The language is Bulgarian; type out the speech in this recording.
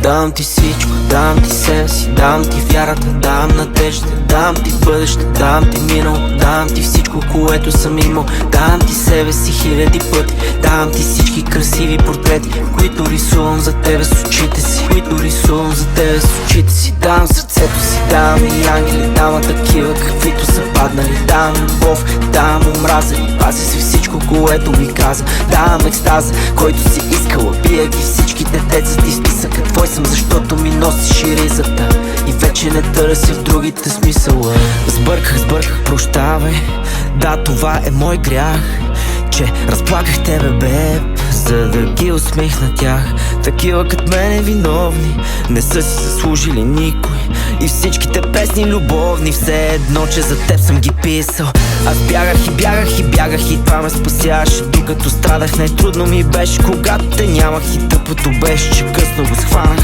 Давам ти всичко, давам ти себе си, давам ти вярата, давам надежда, давам ти бъдеще, давам ти минало, давам ти всичко, което съм имал. Давам ти себе си хиляди пъти, давам ти всички красиви портрети, които рисувам за тебе с очите си, които рисувам за тебе с очите си. Давам сърцето си, давам и ангели, давам такива каквито са паднали. Давам любов, давам омраза и пази си всичко, което ми каза. Давам екстаза, който си искала, бия ги всичките деца ти в списъка твой съм, защото ми носиш и ризата и вече не търся в другите смисъла. Сбърках, прощавай, да, това е мой грях, че разплаках тебе, беб, за да ги усмихна тях. Такива като мене виновни не са си заслужили никой. И всичките песни любовни, все едно, че за теб съм ги писал. Аз бягах и това ме спасяваше, докато страдах. Най-трудно ми беше, когато те нямах, и тъпото беше, че късно го схванах.